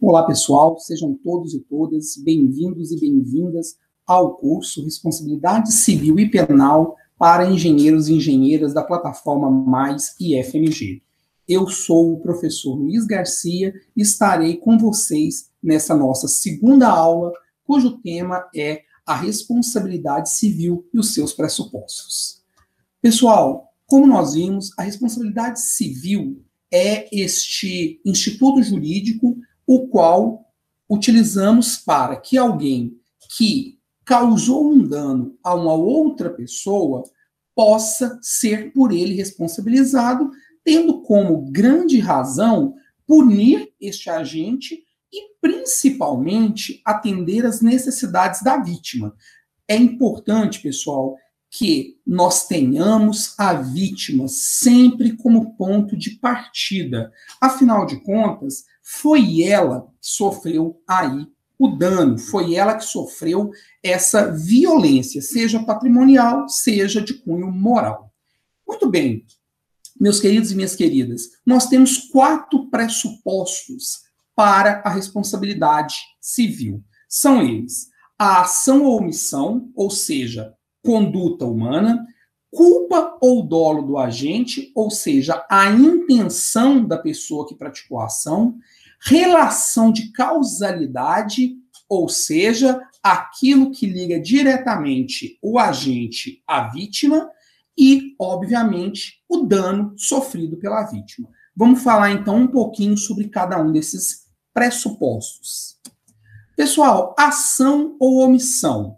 Olá, pessoal, sejam todos e todas bem-vindos e bem-vindas ao curso Responsabilidade Civil e Penal para Engenheiros e Engenheiras da plataforma Mais IFMG. Eu sou o professor Luiz Garcia e estarei com vocês nessa nossa segunda aula, cujo tema é a responsabilidade civil e os seus pressupostos. Pessoal, como nós vimos, a responsabilidade civil é este instituto jurídico o qual utilizamos para que alguém que causou um dano a uma outra pessoa possa ser por ele responsabilizado, tendo como grande razão punir este agente e, principalmente, atender às necessidades da vítima. É importante, pessoal, que nós tenhamos a vítima sempre como ponto de partida. Afinal de contas, foi ela que sofreu aí o dano, foi ela que sofreu essa violência, seja patrimonial, seja de cunho moral. Muito bem, meus queridos e minhas queridas, nós temos 4 pressupostos para a responsabilidade civil. São eles: a ação ou omissão, ou seja, conduta humana, culpa ou dolo do agente, ou seja, a intenção da pessoa que praticou a ação, relação de causalidade, ou seja, aquilo que liga diretamente o agente à vítima e, obviamente, o dano sofrido pela vítima. Vamos falar, então, um pouquinho sobre cada um desses pressupostos. Pessoal, ação ou omissão.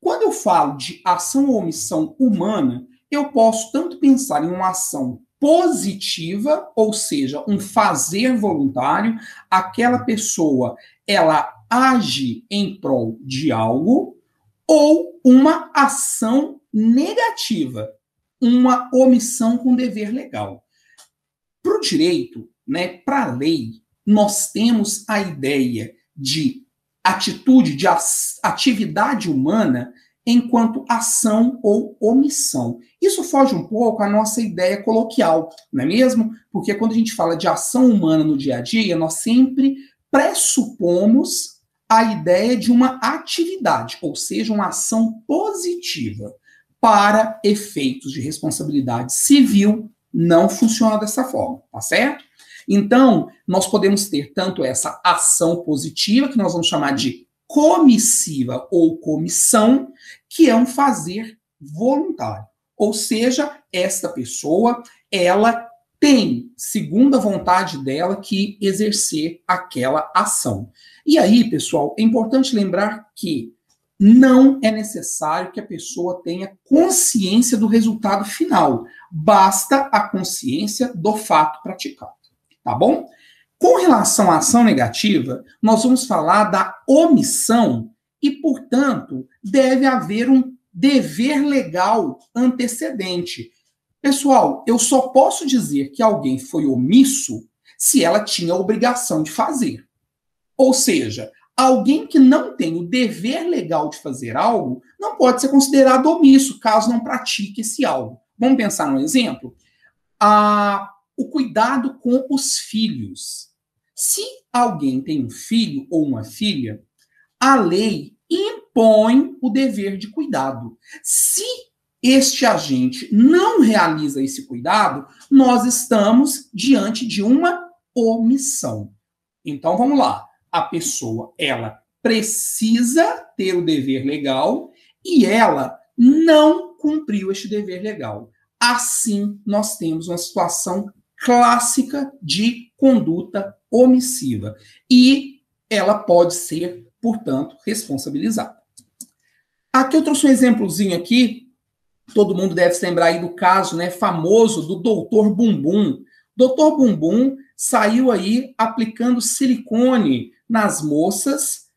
Quando eu falo de ação ou omissão humana, eu posso tanto pensar em uma ação positiva, ou seja, um fazer voluntário, aquela pessoa, ela age em prol de algo, ou uma ação negativa, uma omissão com dever legal. Para o direito, né, para a lei, nós temos a ideia de atitude, de atividade humana enquanto ação ou omissão. Isso foge um pouco à nossa ideia coloquial, não é mesmo? Porque quando a gente fala de ação humana no dia a dia, nós sempre pressupomos a ideia de uma atividade, ou seja, uma ação positiva. Para efeitos de responsabilidade civil, não funciona dessa forma, tá certo? Então, nós podemos ter tanto essa ação positiva, que nós vamos chamar de comissiva ou comissão, que é um fazer voluntário. Ou seja, esta pessoa, ela tem, segundo a vontade dela, que exercer aquela ação. E aí, pessoal, é importante lembrar que não é necessário que a pessoa tenha consciência do resultado final. Basta a consciência do fato praticado. Tá bom? Com relação à ação negativa, nós vamos falar da omissão e, portanto, deve haver um dever legal antecedente. Pessoal, eu só posso dizer que alguém foi omisso se ela tinha a obrigação de fazer. Ou seja, alguém que não tem o dever legal de fazer algo não pode ser considerado omisso, caso não pratique esse algo. Vamos pensar num exemplo? O cuidado com os filhos. Se alguém tem um filho ou uma filha, a lei impõe o dever de cuidado. Se este agente não realiza esse cuidado, nós estamos diante de uma omissão. Então, vamos lá. A pessoa, ela precisa ter o dever legal e ela não cumpriu este dever legal. Assim, nós temos uma situação clássica de conduta omissiva. E ela pode ser, portanto, responsabilizada. Aqui eu trouxe um exemplozinho aqui. Todo mundo deve se lembrar aí do caso, né, famoso do Dr. Bumbum. Dr. Bumbum saiu aí aplicando silicone nas moças,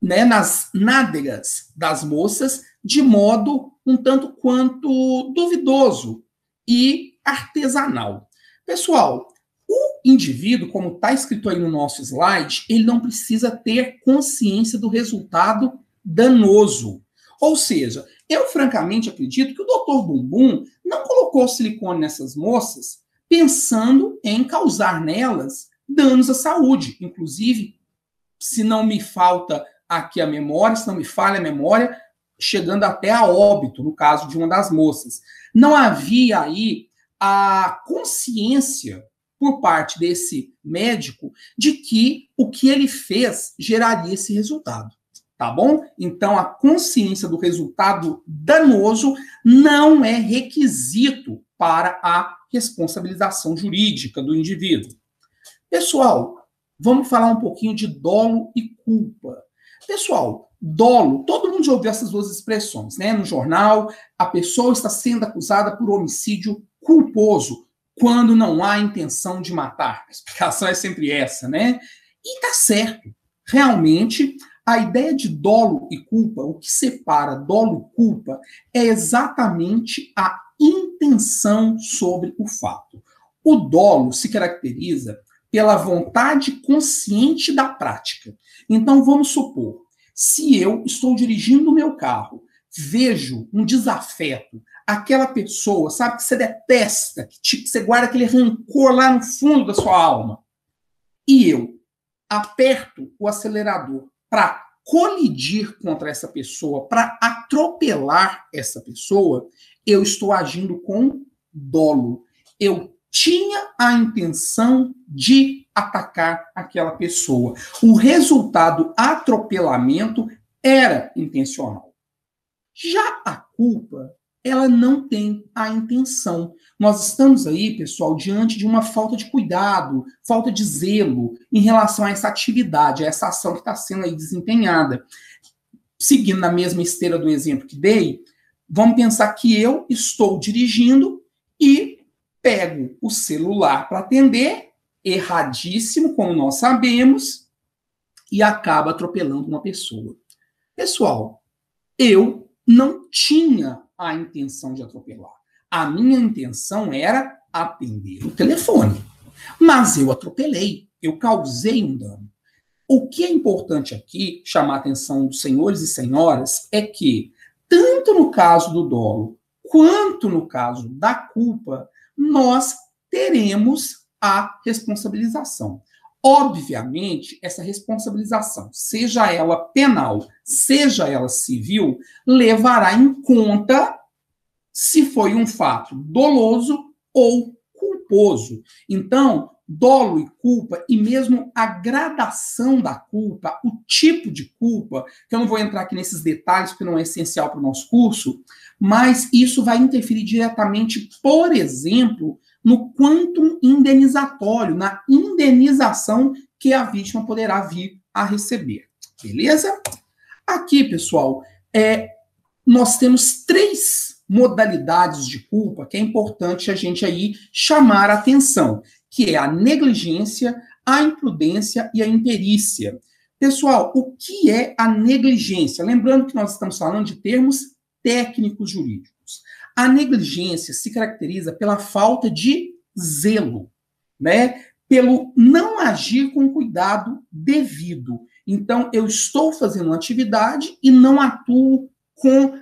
né, nas nádegas das moças, de modo um tanto quanto duvidoso e artesanal. Pessoal, o indivíduo, como está escrito aí no nosso slide, ele não precisa ter consciência do resultado danoso. Ou seja, eu francamente acredito que o Dr. Bumbum não colocou silicone nessas moças pensando em causar nelas danos à saúde, inclusive, se não me falta aqui a memória, se não me falha a memória, chegando até a óbito, no caso de uma das moças. Não havia aí a consciência por parte desse médico de que o que ele fez geraria esse resultado, tá bom? Então, a consciência do resultado danoso não é requisito para a responsabilização jurídica do indivíduo. Pessoal, vamos falar um pouquinho de dolo e culpa. Pessoal, dolo, todo mundo já ouviu essas duas expressões, né? No jornal, a pessoa está sendo acusada por homicídio culposo, quando não há intenção de matar. A explicação é sempre essa, né? E tá certo. Realmente, a ideia de dolo e culpa, o que separa dolo e culpa, é exatamente a intenção sobre o fato. O dolo se caracteriza pela vontade consciente da prática. Então, vamos supor, se eu estou dirigindo o meu carro, vejo um desafeto, aquela pessoa, sabe, que você detesta, que você guarda aquele rancor lá no fundo da sua alma, e eu aperto o acelerador para colidir contra essa pessoa, para atropelar essa pessoa, eu estou agindo com dolo. Eu tinha a intenção de atacar aquela pessoa. O resultado, atropelamento, era intencional. Já a culpa, ela não tem a intenção. Nós estamos aí, pessoal, diante de uma falta de cuidado, falta de zelo em relação a essa atividade, a essa ação que está sendo aí desempenhada. Seguindo na mesma esteira do exemplo que dei, vamos pensar que eu estou dirigindo e pego o celular para atender, erradíssimo, como nós sabemos, e acaba atropelando uma pessoa. Pessoal, eu não tinha a intenção de atropelar. A minha intenção era atender o telefone. Mas eu atropelei, eu causei um dano. O que é importante aqui, chamar a atenção dos senhores e senhoras, é que, tanto no caso do dolo, quanto no caso da culpa, nós teremos a responsabilização. Obviamente, essa responsabilização, seja ela penal, seja ela civil, levará em conta se foi um fato doloso ou culposo. Então, dolo e culpa, e mesmo a gradação da culpa, o tipo de culpa, que eu não vou entrar aqui nesses detalhes, porque não é essencial para o nosso curso, mas isso vai interferir diretamente, por exemplo, no quantum indenizatório, na indenização que a vítima poderá vir a receber. Beleza? Aqui, pessoal, nós temos 3 modalidades de culpa que é importante a gente aí chamar a atenção, que é a negligência, a imprudência e a imperícia. Pessoal, o que é a negligência? Lembrando que nós estamos falando de termos técnicos jurídicos. A negligência se caracteriza pela falta de zelo, né? Pelo não agir com cuidado devido. Então, eu estou fazendo uma atividade e não atuo com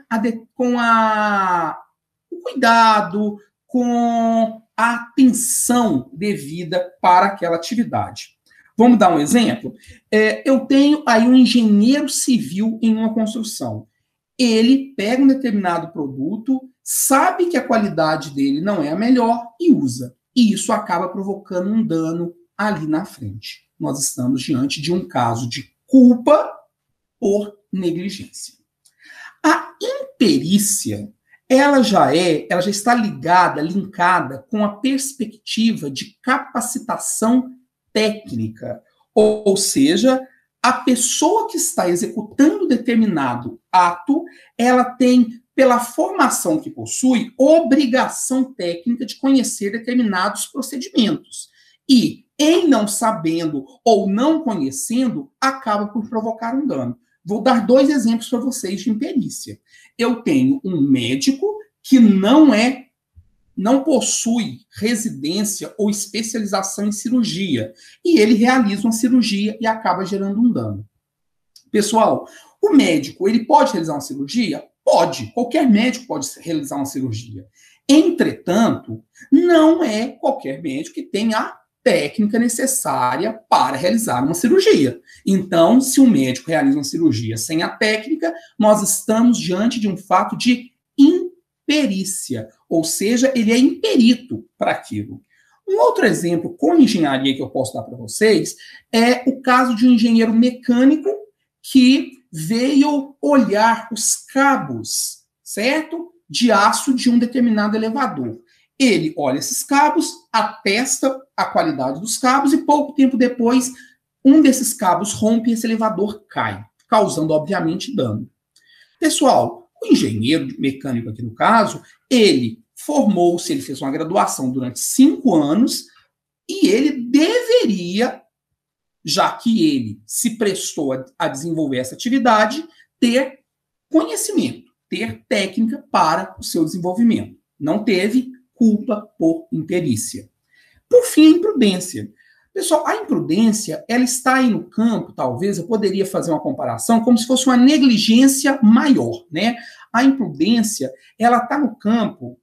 o cuidado, com a atenção devida para aquela atividade. Vamos dar um exemplo? Eu tenho aí um engenheiro civil em uma construção. Ele pega um determinado produto, sabe que a qualidade dele não é a melhor e usa. E isso acaba provocando um dano ali na frente. Nós estamos diante de um caso de culpa por negligência. A imperícia, ela já está linkada com a perspectiva de capacitação técnica, ou seja, a pessoa que está executando determinado ato, ela tem, pela formação que possui, obrigação técnica de conhecer determinados procedimentos. E, em não sabendo ou não conhecendo, acaba por provocar um dano. Vou dar 2 exemplos para vocês de imperícia. Eu tenho um médico que não possui residência ou especialização em cirurgia, e ele realiza uma cirurgia e acaba gerando um dano. Pessoal, o médico, ele pode realizar uma cirurgia? Pode. Qualquer médico pode realizar uma cirurgia. Entretanto, não é qualquer médico que tem a técnica necessária para realizar uma cirurgia. Então, se o médico realiza uma cirurgia sem a técnica, nós estamos diante de um fato de imperícia, ou seja, ele é imperito para aquilo. Um outro exemplo com engenharia que eu posso dar para vocês é o caso de um engenheiro mecânico que veio olhar os cabos, certo? De aço de um determinado elevador. Ele olha esses cabos, atesta a qualidade dos cabos e pouco tempo depois, um desses cabos rompe e esse elevador cai, causando, obviamente, dano. Pessoal, o engenheiro mecânico aqui no caso, ele formou-se, ele fez uma graduação durante 5 anos e ele deveria, já que ele se prestou a desenvolver essa atividade, ter conhecimento, ter técnica para o seu desenvolvimento. Não teve, culpa por imperícia. Por fim, a imprudência. Pessoal, a imprudência, ela está aí no campo, talvez, eu poderia fazer uma comparação, como se fosse uma negligência maior, né? A imprudência, ela está no campo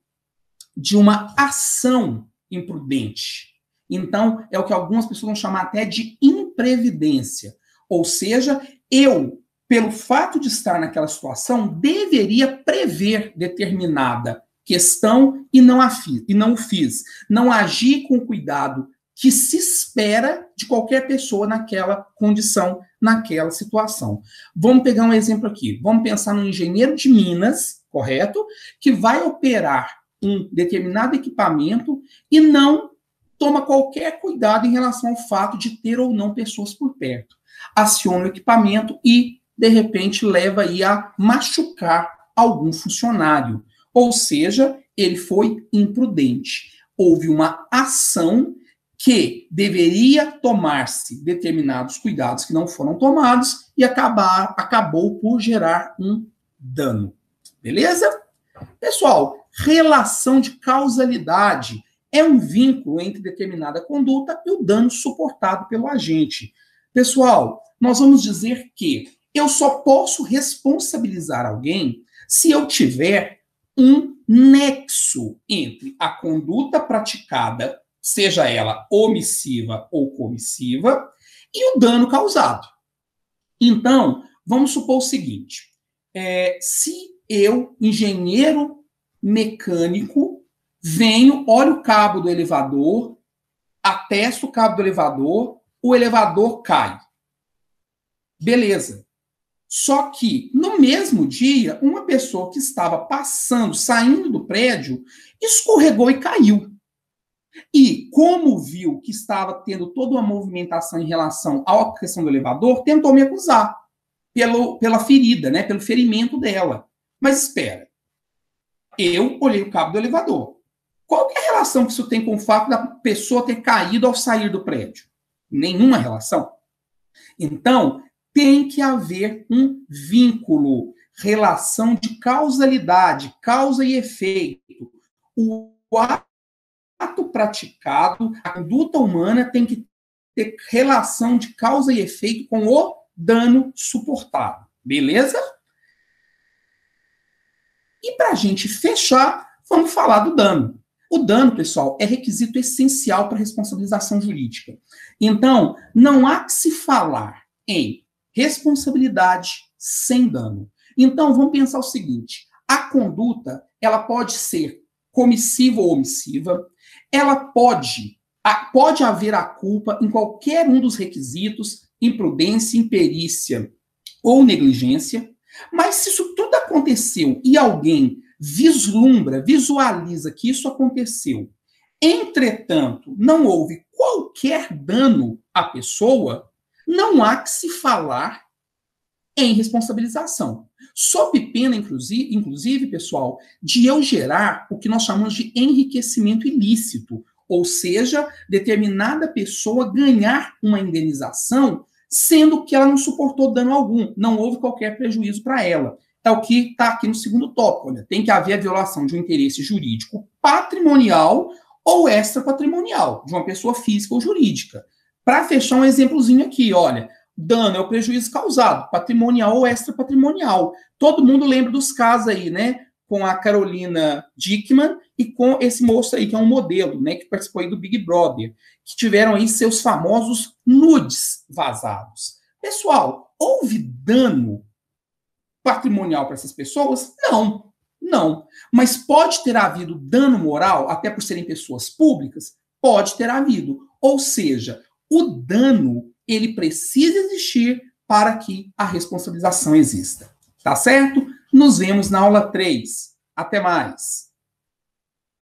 de uma ação imprudente. Então, é o que algumas pessoas vão chamar até de imprevidência. Ou seja, eu, pelo fato de estar naquela situação, deveria prever determinada questão e não o fiz. Não agi com o cuidado que se espera de qualquer pessoa naquela condição, naquela situação. Vamos pegar um exemplo aqui. Vamos pensar no engenheiro de Minas, correto? Que vai operar um determinado equipamento e não toma qualquer cuidado em relação ao fato de ter ou não pessoas por perto. Aciona o equipamento e, de repente, leva aí a machucar algum funcionário. Ou seja, ele foi imprudente. Houve uma ação que deveria tomar-se determinados cuidados que não foram tomados e acabou por gerar um dano. Beleza? Pessoal, relação de causalidade é um vínculo entre determinada conduta e o dano suportado pelo agente. Pessoal, nós vamos dizer que eu só posso responsabilizar alguém se eu tiver um nexo entre a conduta praticada, seja ela omissiva ou comissiva, e o dano causado. Então, vamos supor o seguinte, se eu, engenheiro mecânico, venho, olho o cabo do elevador, atesto o cabo do elevador, o elevador cai. Beleza. Só que, no mesmo dia, uma pessoa que estava passando, saindo do prédio, escorregou e caiu. E, como viu que estava tendo toda uma movimentação em relação à questão do elevador, tentou me acusar pela ferida, né, pelo ferimento dela. Mas espera, eu olhei o cabo do elevador. Qual que é a relação que isso tem com o fato da pessoa ter caído ao sair do prédio? Nenhuma relação. Então, tem que haver um vínculo, relação de causalidade, causa e efeito. O ato praticado, a conduta humana tem que ter relação de causa e efeito com o dano suportado. Beleza? E para a gente fechar, vamos falar do dano. O dano, pessoal, é requisito essencial para a responsabilização jurídica. Então, não há que se falar em responsabilidade sem dano. Então, vamos pensar o seguinte, a conduta, ela pode ser comissiva ou omissiva, ela pode haver a culpa em qualquer um dos requisitos, imprudência, imperícia ou negligência, mas se isso tudo aconteceu e alguém visualiza que isso aconteceu, entretanto, não houve qualquer dano à pessoa, não há que se falar em responsabilização. Sob pena, inclusive, pessoal, de eu gerar o que nós chamamos de enriquecimento ilícito, ou seja, determinada pessoa ganhar uma indenização, sendo que ela não suportou dano algum, não houve qualquer prejuízo para ela. É o que está aqui no segundo tópico. Olha, tem que haver a violação de um interesse jurídico patrimonial ou extrapatrimonial, de uma pessoa física ou jurídica. Para fechar um exemplozinho aqui, olha, dano é o prejuízo causado, patrimonial ou extrapatrimonial. Todo mundo lembra dos casos aí, né? com a Carolina Dickman e com esse moço aí, que é um modelo, né, que participou aí do Big Brother, que tiveram aí seus famosos nudes vazados. Pessoal, houve dano patrimonial para essas pessoas? Não, não. Mas pode ter havido dano moral, até por serem pessoas públicas? Pode ter havido. Ou seja, o dano, ele precisa existir para que a responsabilização exista. Tá certo? Nos vemos na aula 3. Até mais.